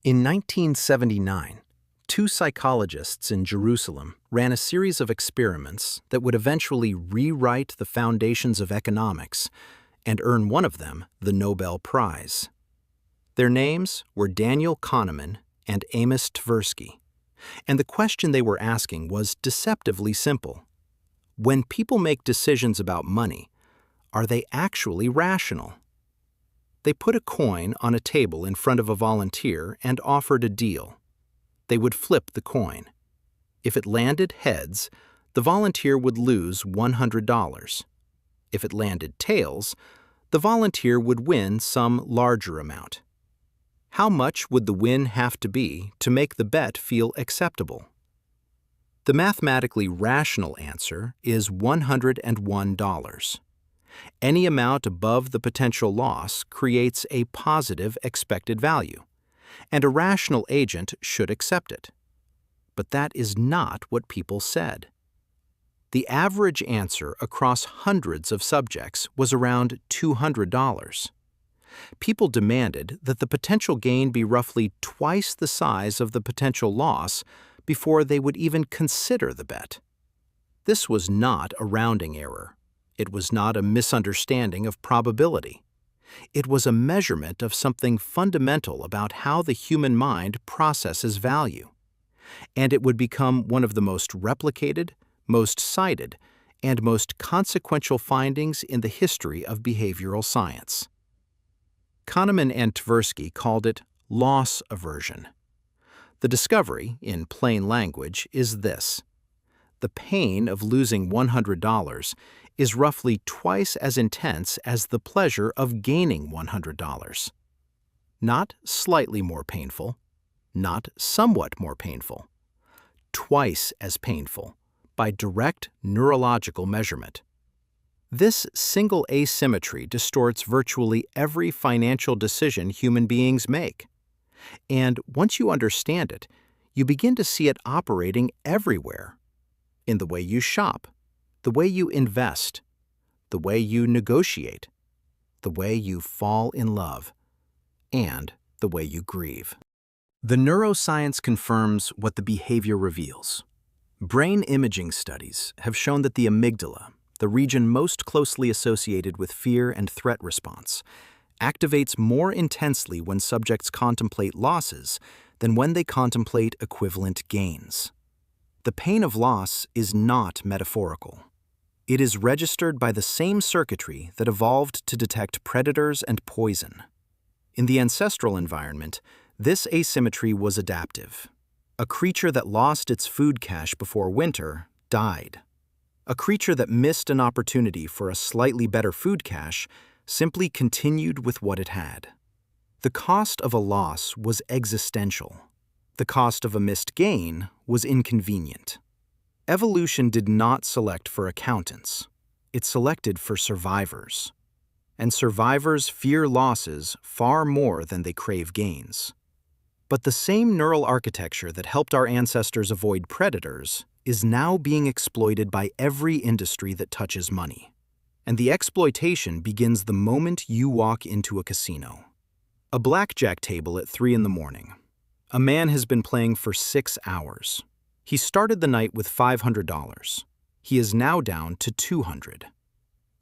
In 1979, two psychologists in Jerusalem ran a series of experiments that would eventually rewrite the foundations of economics and earn one of them the Nobel Prize. Their names were Daniel Kahneman and Amos Tversky, and the question they were asking was deceptively simple. When people make decisions about money, are they actually rational? They put a coin on a table in front of a volunteer and offered a deal. They would flip the coin. If it landed heads, the volunteer would lose $100. If it landed tails, the volunteer would win some larger amount. How much would the win have to be to make the bet feel acceptable? The mathematically rational answer is $101. Any amount above the potential loss creates a positive expected value, and a rational agent should accept it. But that is not what people said. The average answer across hundreds of subjects was around $200. People demanded that the potential gain be roughly twice the size of the potential loss before they would even consider the bet. This was not a rounding error. It was not a misunderstanding of probability. It was a measurement of something fundamental about how the human mind processes value. And it would become one of the most replicated, most cited, and most consequential findings in the history of behavioral science. Kahneman and Tversky called it loss aversion. The discovery, in plain language, is this: the pain of losing $100 is roughly twice as intense as the pleasure of gaining $100. Not slightly more painful, not somewhat more painful, twice as painful by direct neurological measurement. This single asymmetry distorts virtually every financial decision human beings make. And once you understand it, you begin to see it operating everywhere. In the way you shop, the way you invest, the way you negotiate, the way you fall in love, and the way you grieve. The neuroscience confirms what the behavior reveals. Brain imaging studies have shown that the amygdala, the region most closely associated with fear and threat response, activates more intensely when subjects contemplate losses than when they contemplate equivalent gains. The pain of loss is not metaphorical. It is registered by the same circuitry that evolved to detect predators and poison. In the ancestral environment, this asymmetry was adaptive. A creature that lost its food cache before winter died. A creature that missed an opportunity for a slightly better food cache simply continued with what it had. The cost of a loss was existential. The cost of a missed gain was inconvenient. Evolution did not select for accountants. It selected for survivors. And survivors fear losses far more than they crave gains. But the same neural architecture that helped our ancestors avoid predators is now being exploited by every industry that touches money. And the exploitation begins the moment you walk into a casino. A blackjack table at 3 in the morning. A man has been playing for 6 hours. He started the night with $500. He is now down to $200.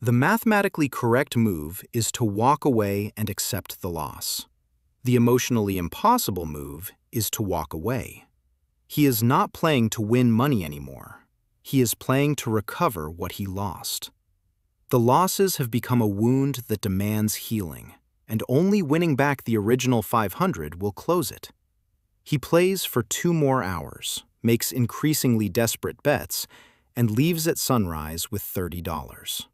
The mathematically correct move is to walk away and accept the loss. The emotionally impossible move is to walk away. He is not playing to win money anymore. He is playing to recover what he lost. The losses have become a wound that demands healing, and only winning back the original $500 will close it. He plays for 2 more hours, makes increasingly desperate bets, and leaves at sunrise with $30.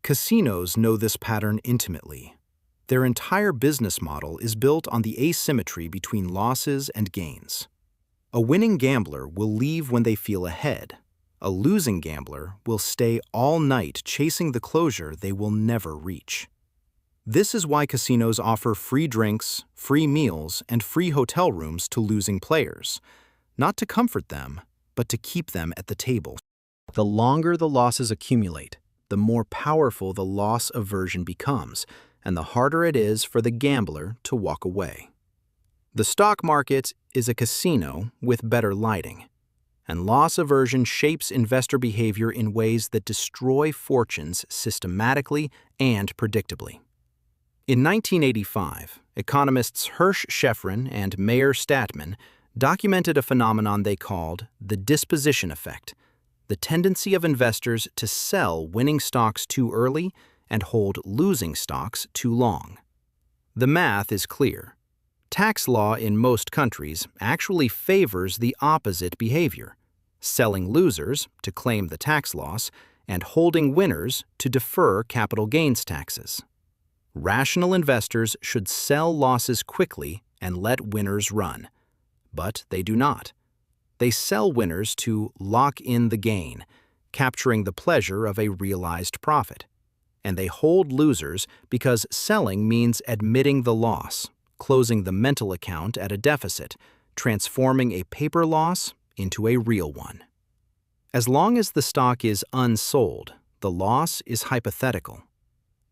Casinos know this pattern intimately. Their entire business model is built on the asymmetry between losses and gains. A winning gambler will leave when they feel ahead. A losing gambler will stay all night chasing the closure they will never reach. This is why casinos offer free drinks, free meals, and free hotel rooms to losing players, not to comfort them, but to keep them at the table. The longer the losses accumulate, the more powerful the loss aversion becomes, and the harder it is for the gambler to walk away. The stock market is a casino with better lighting, and loss aversion shapes investor behavior in ways that destroy fortunes systematically and predictably. In 1985, economists Hirsch Sheffrin and Mayer Statman documented a phenomenon they called the disposition effect, the tendency of investors to sell winning stocks too early and hold losing stocks too long. The math is clear. Tax law in most countries actually favors the opposite behavior, selling losers to claim the tax loss and holding winners to defer capital gains taxes. Rational investors should sell losses quickly and let winners run. But they do not. They sell winners to lock in the gain, capturing the pleasure of a realized profit. And they hold losers because selling means admitting the loss, closing the mental account at a deficit, transforming a paper loss into a real one. As long as the stock is unsold, the loss is hypothetical.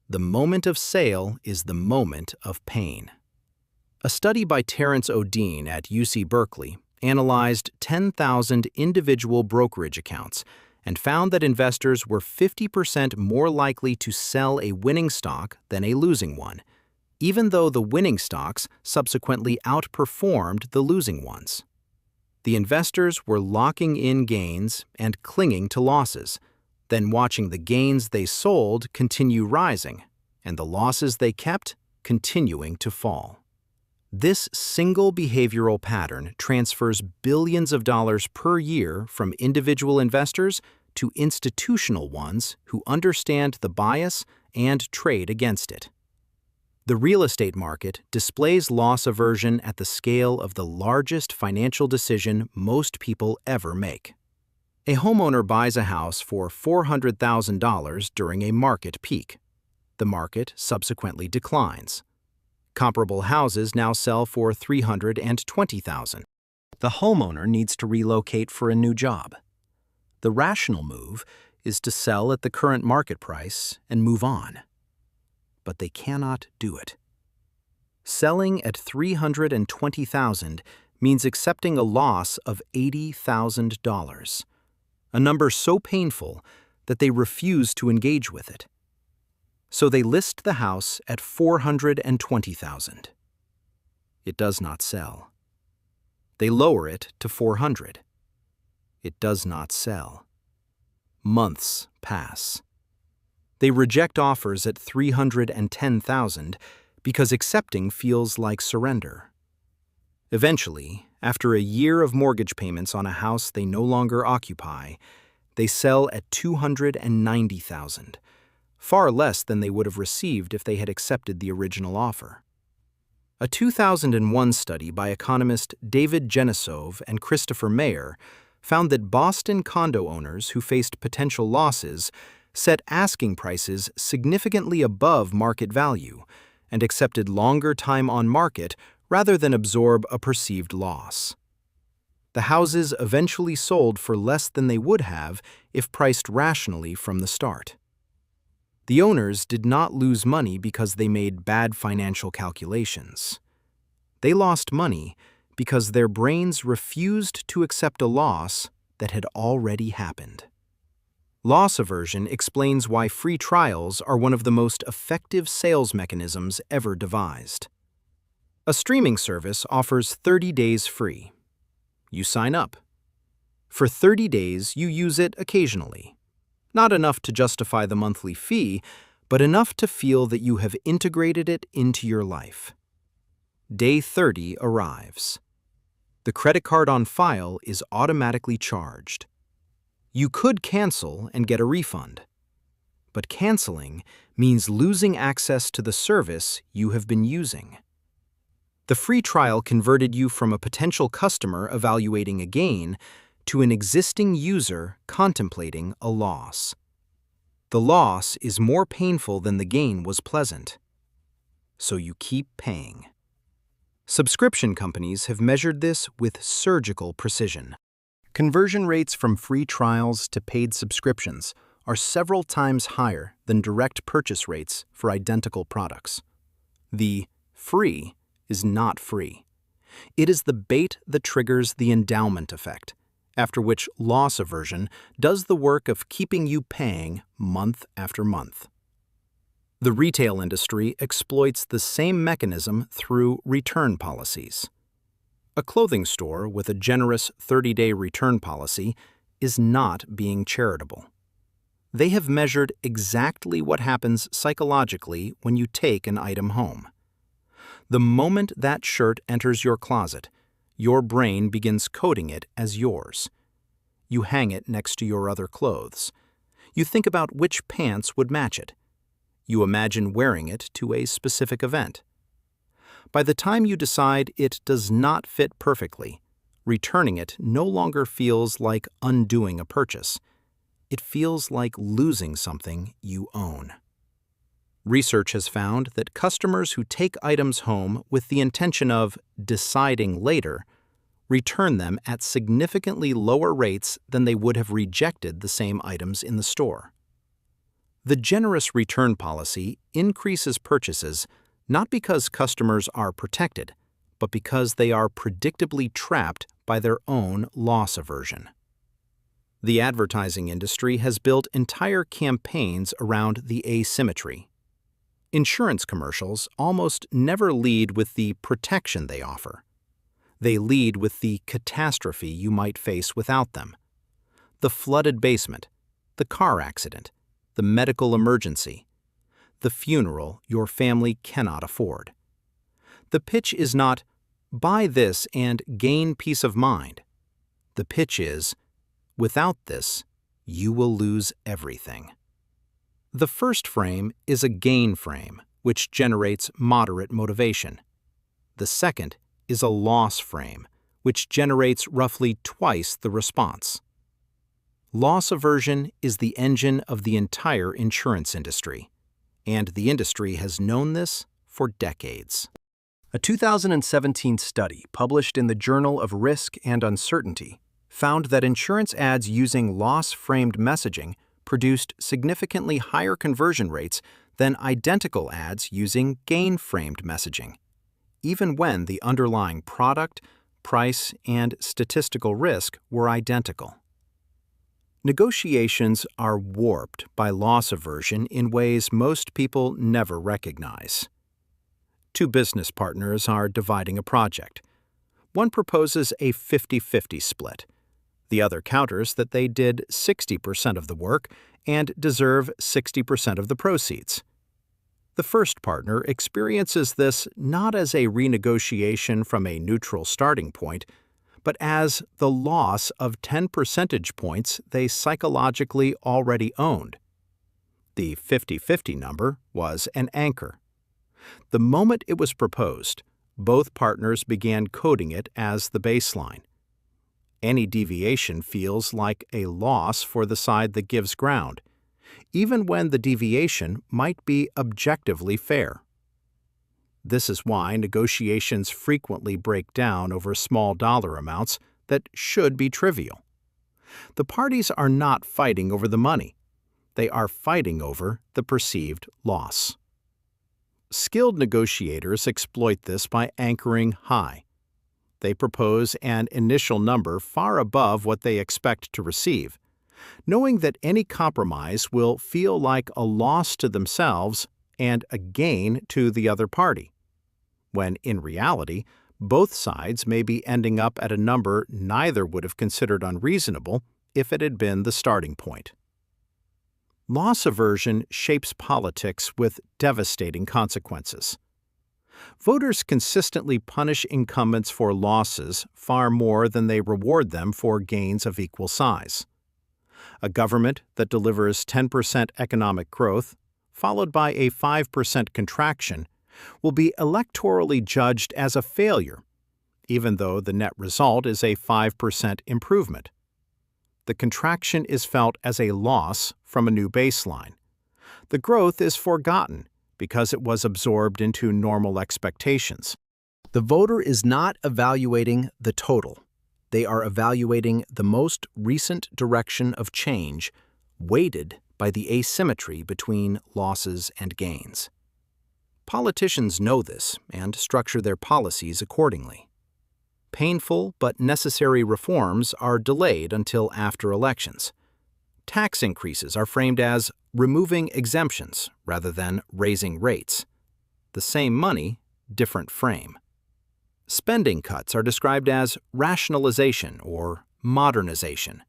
The moment of sale is the moment of pain. A study by Terence O'Dean at UC Berkeley analyzed 10,000 individual brokerage accounts and found that investors were 50% more likely to sell a winning stock than a losing one, even though the winning stocks subsequently outperformed the losing ones. The investors were locking in gains and clinging to losses, then watching the gains they sold continue rising, and the losses they kept continuing to fall. This single behavioral pattern transfers billions of dollars per year from individual investors to institutional ones who understand the bias and trade against it. The real estate market displays loss aversion at the scale of the largest financial decision most people ever make. A homeowner buys a house for $400,000 during a market peak. The market subsequently declines. Comparable houses now sell for $320,000. The homeowner needs to relocate for a new job. The rational move is to sell at the current market price and move on. But they cannot do it. Selling at $320,000 means accepting a loss of $80,000, a number so painful that they refuse to engage with it. So they list the house at $420,000. It does not sell. They lower it to $400,000. It does not sell. Months pass. They reject offers at $310,000 because accepting feels like surrender. Eventually, after a year of mortgage payments on a house they no longer occupy, they sell at $290,000, far less than they would have received if they had accepted the original offer. A 2001 study by economist David Genesove and Christopher Mayer found that Boston condo owners who faced potential losses set asking prices significantly above market value and accepted longer time on market rather than absorb a perceived loss. The houses eventually sold for less than they would have if priced rationally from the start. The owners did not lose money because they made bad financial calculations. They lost money because their brains refused to accept a loss that had already happened. Loss aversion explains why free trials are one of the most effective sales mechanisms ever devised. A streaming service offers 30 days free. You sign up. For 30 days, you use it occasionally. Not enough to justify the monthly fee, but enough to feel that you have integrated it into your life. Day 30 arrives. The credit card on file is automatically charged. You could cancel and get a refund, but canceling means losing access to the service you have been using. The free trial converted you from a potential customer evaluating a gain to an existing user contemplating a loss. The loss is more painful than the gain was pleasant, so you keep paying. Subscription companies have measured this with surgical precision. Conversion rates from free trials to paid subscriptions are several times higher than direct purchase rates for identical products. The free is not free. It is the bait that triggers the endowment effect, after which loss aversion does the work of keeping you paying month after month. The retail industry exploits the same mechanism through return policies. A clothing store with a generous 30-day return policy is not being charitable. They have measured exactly what happens psychologically when you take an item home. The moment that shirt enters your closet, your brain begins coding it as yours. You hang it next to your other clothes. You think about which pants would match it. You imagine wearing it to a specific event. By the time you decide it does not fit perfectly, returning it no longer feels like undoing a purchase. It feels like losing something you own. Research has found that customers who take items home with the intention of deciding later return them at significantly lower rates than they would have rejected the same items in the store. The generous return policy increases purchases not because customers are protected, but because they are predictably trapped by their own loss aversion. The advertising industry has built entire campaigns around the asymmetry. Insurance commercials almost never lead with the protection they offer. They lead with the catastrophe you might face without them. The flooded basement, the car accident, the medical emergency, the funeral your family cannot afford. The pitch is not, buy this and gain peace of mind. The pitch is, without this, you will lose everything. The first frame is a gain frame, which generates moderate motivation. The second is a loss frame, which generates roughly twice the response. Loss aversion is the engine of the entire insurance industry, and the industry has known this for decades. A 2017 study published in the Journal of Risk and Uncertainty found that insurance ads using loss-framed messaging produced significantly higher conversion rates than identical ads using gain-framed messaging, even when the underlying product, price, and statistical risk were identical. Negotiations are warped by loss aversion in ways most people never recognize. Two business partners are dividing a project. One proposes a 50-50 split. The other counters that they did 60% of the work and deserve 60% of the proceeds. The first partner experiences this not as a renegotiation from a neutral starting point, but as the loss of 10 percentage points they psychologically already owned. The 50-50 number was an anchor. The moment it was proposed, both partners began coding it as the baseline. Any deviation feels like a loss for the side that gives ground, even when the deviation might be objectively fair. This is why negotiations frequently break down over small dollar amounts that should be trivial. The parties are not fighting over the money. They are fighting over the perceived loss. Skilled negotiators exploit this by anchoring high. They propose an initial number far above what they expect to receive, knowing that any compromise will feel like a loss to themselves and a gain to the other party, when in reality, both sides may be ending up at a number neither would have considered unreasonable if it had been the starting point. Loss aversion shapes politics with devastating consequences. Voters consistently punish incumbents for losses far more than they reward them for gains of equal size. A government that delivers 10% economic growth, followed by a 5% contraction, will be electorally judged as a failure, even though the net result is a 5% improvement. The contraction is felt as a loss from a new baseline. The growth is forgotten because it was absorbed into normal expectations. The voter is not evaluating the total. They are evaluating the most recent direction of change, weighted by the asymmetry between losses and gains. Politicians know this and structure their policies accordingly. Painful but necessary reforms are delayed until after elections. Tax increases are framed as removing exemptions rather than raising rates. The same money, different frame. Spending cuts are described as rationalization or modernization.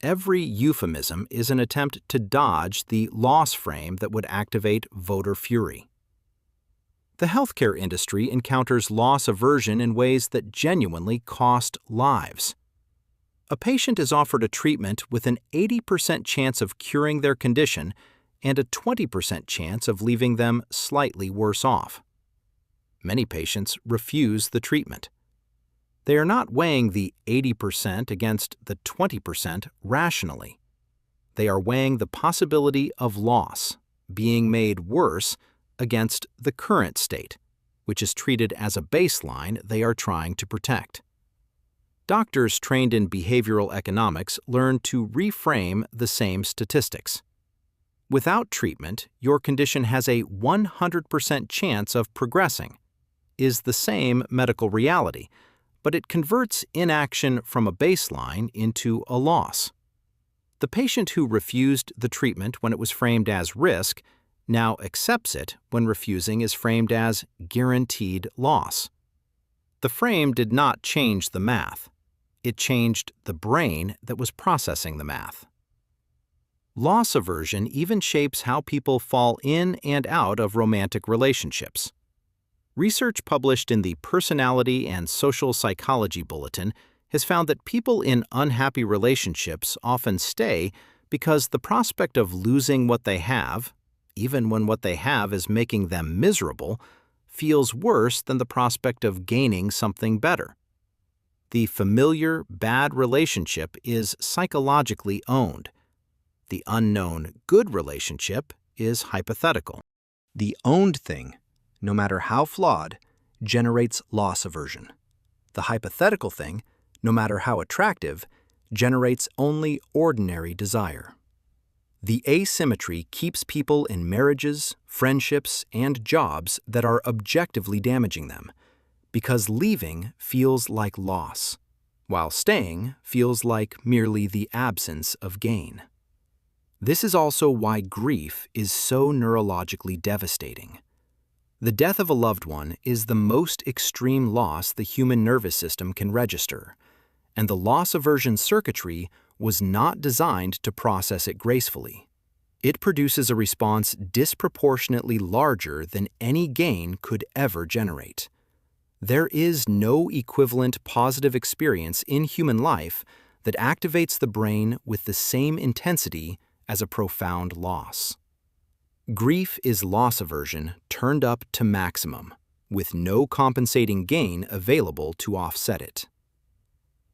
Every euphemism is an attempt to dodge the loss frame that would activate voter fury. The healthcare industry encounters loss aversion in ways that genuinely cost lives. A patient is offered a treatment with an 80% chance of curing their condition and a 20% chance of leaving them slightly worse off. Many patients refuse the treatment. They are not weighing the 80% against the 20% rationally. They are weighing the possibility of loss, being made worse, against the current state, which is treated as a baseline they are trying to protect. Doctors trained in behavioral economics learn to reframe the same statistics. Without treatment, your condition has a 100% chance of progressing, is the same medical reality, but it converts inaction from a baseline into a loss. The patient who refused the treatment when it was framed as risk now accepts it when refusing is framed as guaranteed loss. The frame did not change the math. It changed the brain that was processing the math. Loss aversion even shapes how people fall in and out of romantic relationships. Research published in the Personality and Social Psychology Bulletin has found that people in unhappy relationships often stay because the prospect of losing what they have, even when what they have is making them miserable, feels worse than the prospect of gaining something better. The familiar, bad relationship is psychologically owned. The unknown, good relationship is hypothetical. The owned thing, no matter how flawed, generates loss aversion. The hypothetical thing, no matter how attractive, generates only ordinary desire. The asymmetry keeps people in marriages, friendships, and jobs that are objectively damaging them, because leaving feels like loss, while staying feels like merely the absence of gain. This is also why grief is so neurologically devastating. The death of a loved one is the most extreme loss the human nervous system can register, and the loss aversion circuitry was not designed to process it gracefully. It produces a response disproportionately larger than any gain could ever generate. There is no equivalent positive experience in human life that activates the brain with the same intensity as a profound loss. Grief is loss aversion turned up to maximum, with no compensating gain available to offset it.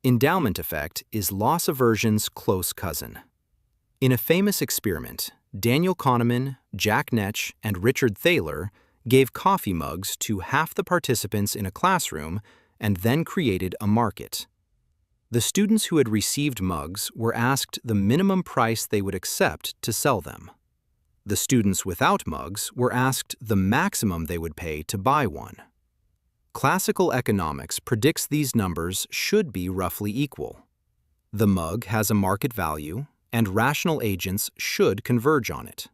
Endowment effect is loss aversion's close cousin. In a famous experiment, Daniel Kahneman, Jack Netsch, and Richard Thaler gave coffee mugs to half the participants in a classroom and then created a market. The students who had received mugs were asked the minimum price they would accept to sell them. The students without mugs were asked the maximum they would pay to buy one. Classical economics predicts these numbers should be roughly equal. The mug has a market value, and rational agents should converge on it.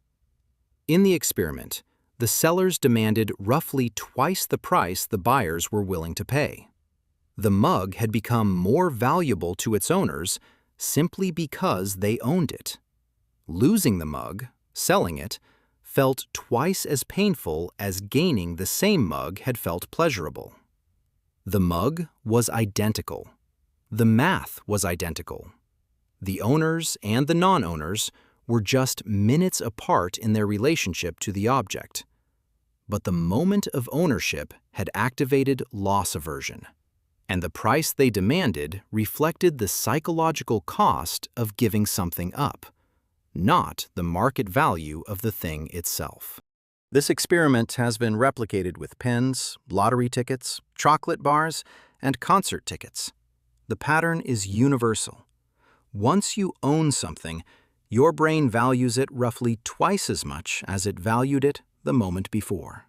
In the experiment, the sellers demanded roughly twice the price the buyers were willing to pay. The mug had become more valuable to its owners simply because they owned it. Losing the mug, selling it, felt twice as painful as gaining the same mug had felt pleasurable. The mug was identical. The math was identical. The owners and the non-owners were just minutes apart in their relationship to the object. But the moment of ownership had activated loss aversion, and the price they demanded reflected the psychological cost of giving something up, not the market value of the thing itself. This experiment has been replicated with pens, lottery tickets, chocolate bars, and concert tickets. The pattern is universal. Once you own something, your brain values it roughly twice as much as it valued it the moment before.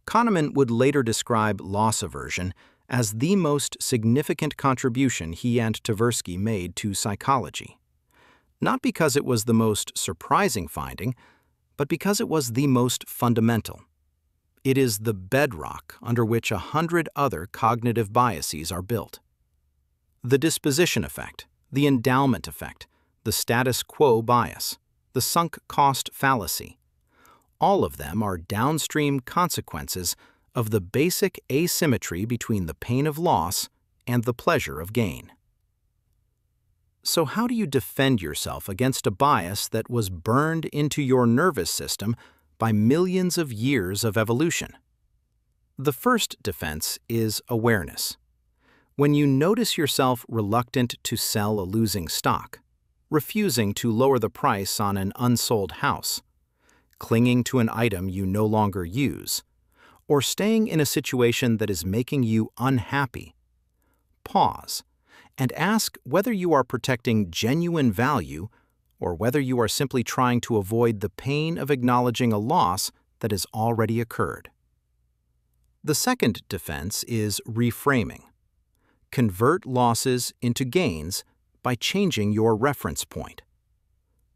Kahneman would later describe loss aversion as the most significant contribution he and Tversky made to psychology. Not because it was the most surprising finding, but because it was the most fundamental. It is the bedrock under which 100 other cognitive biases are built. The disposition effect, the endowment effect, the status quo bias, the sunk cost fallacy. All of them are downstream consequences of the basic asymmetry between the pain of loss and the pleasure of gain. So how do you defend yourself against a bias that was burned into your nervous system by millions of years of evolution? The first defense is awareness. When you notice yourself reluctant to sell a losing stock, refusing to lower the price on an unsold house, clinging to an item you no longer use, or staying in a situation that is making you unhappy, pause and ask whether you are protecting genuine value or whether you are simply trying to avoid the pain of acknowledging a loss that has already occurred. The second defense is reframing. Convert losses into gains by changing your reference point.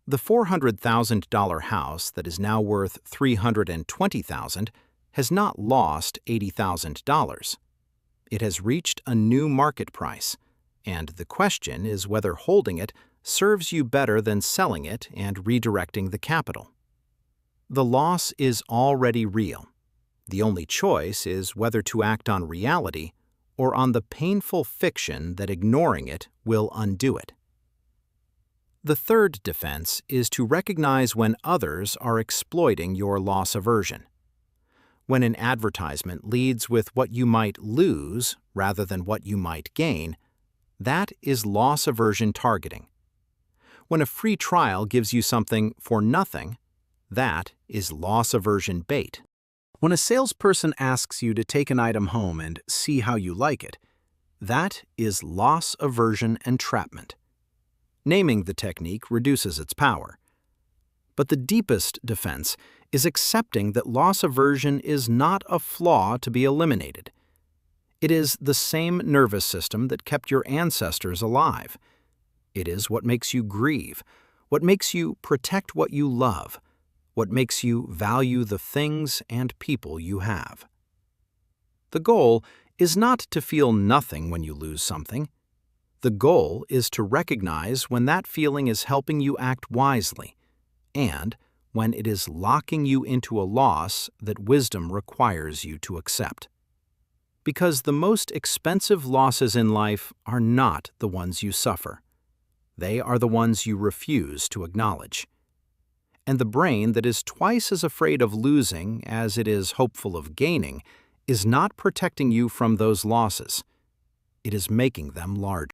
The $400,000 house that is now worth $320,000 has not lost $80,000. It has reached a new market price, and the question is whether holding it serves you better than selling it and redirecting the capital. The loss is already real. The only choice is whether to act on reality or on the painful fiction that ignoring it will undo it. The third defense is to recognize when others are exploiting your loss aversion. When an advertisement leads with what you might lose rather than what you might gain, that is loss aversion targeting. When a free trial gives you something for nothing, that is loss aversion bait. When a salesperson asks you to take an item home and see how you like it, that is loss aversion entrapment. Naming the technique reduces its power. But the deepest defense is accepting that loss aversion is not a flaw to be eliminated. It is the same nervous system that kept your ancestors alive. It is what makes you grieve, what makes you protect what you love, what makes you value the things and people you have. The goal is not to feel nothing when you lose something. The goal is to recognize when that feeling is helping you act wisely, and when it is locking you into a loss that wisdom requires you to accept. Because the most expensive losses in life are not the ones you suffer. They are the ones you refuse to acknowledge. And the brain that is twice as afraid of losing as it is hopeful of gaining is not protecting you from those losses. It is making them larger.